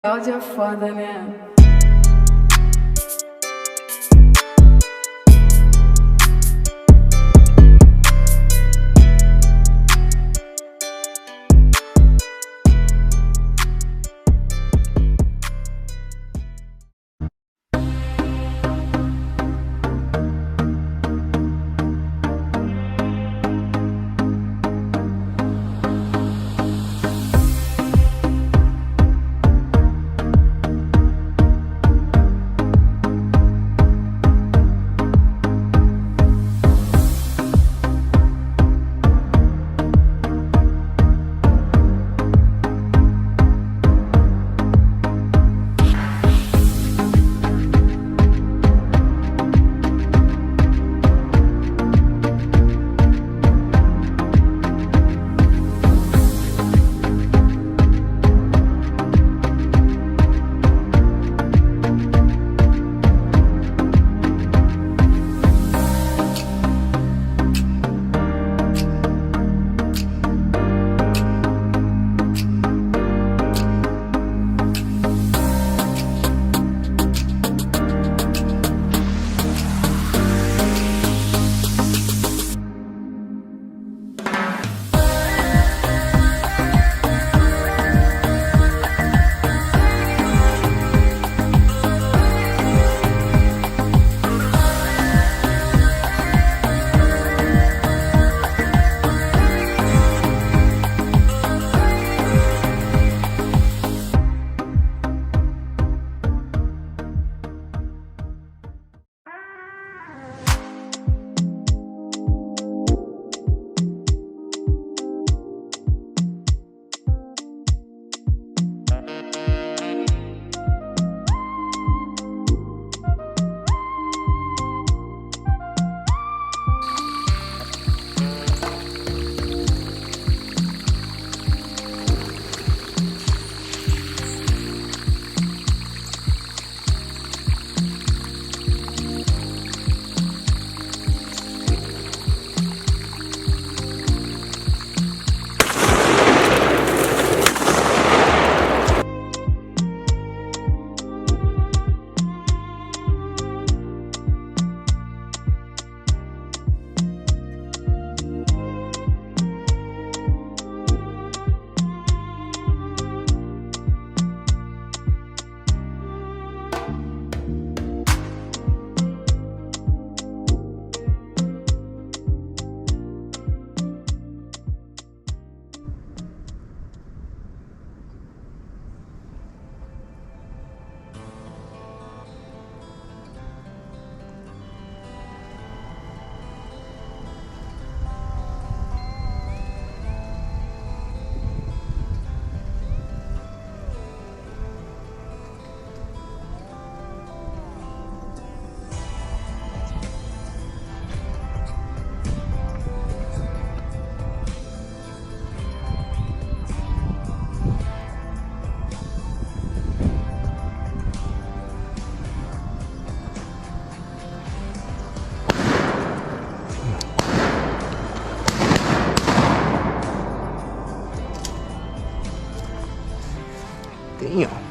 Áudio é foda, né? Damn.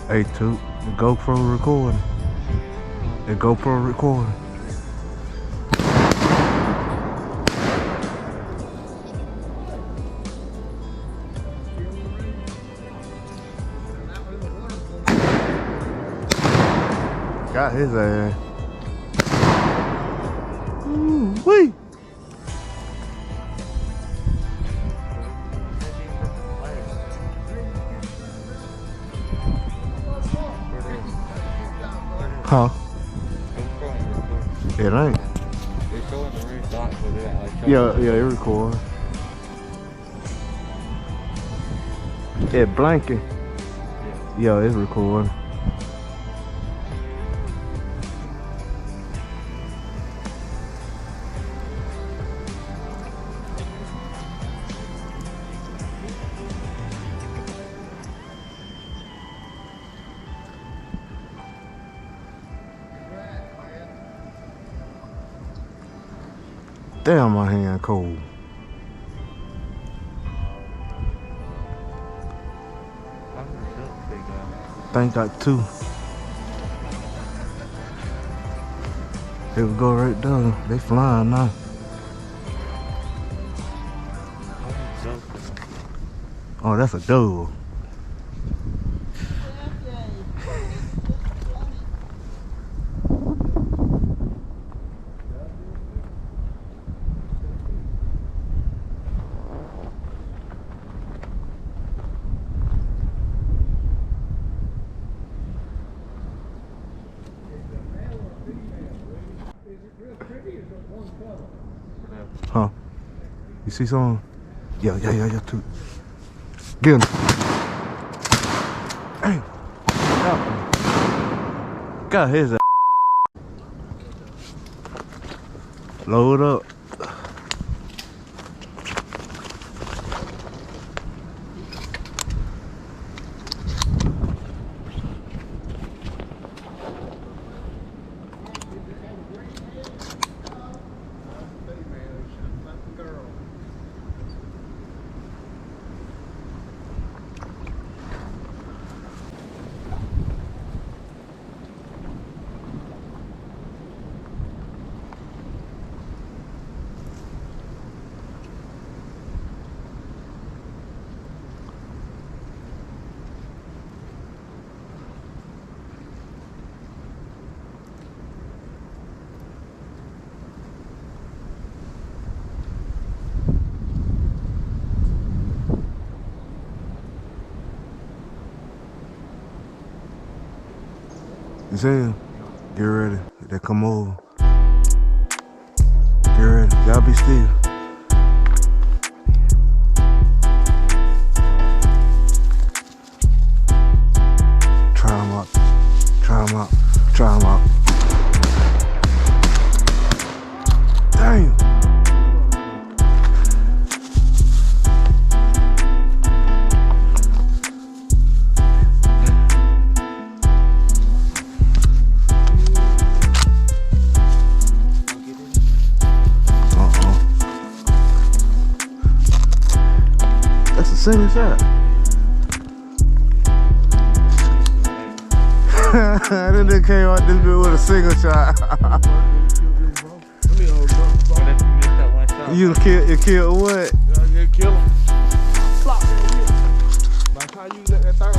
Hey, Toot, the GoPro recording. The GoPro recording. Got his ass. Ooh, wee. Huh? It ain't. It's showing the red dot, but it ain't like showing. Yeah, it record. It blanking. Yeah, it's recording. Damn, my hand cold. Think got 2. Here we go right there. They flying now. Oh, that's a dove. Huh? You see something? Yeah, too. Get him. Hey. Got his ass. Load up. You see him? Get ready. They come over. Get ready. Y'all be still. Try them out. Try them out. Try them out. Damn. Single shot. That nigga came out this bit with a single shot. You killed what? You kill him. By the time you let that thing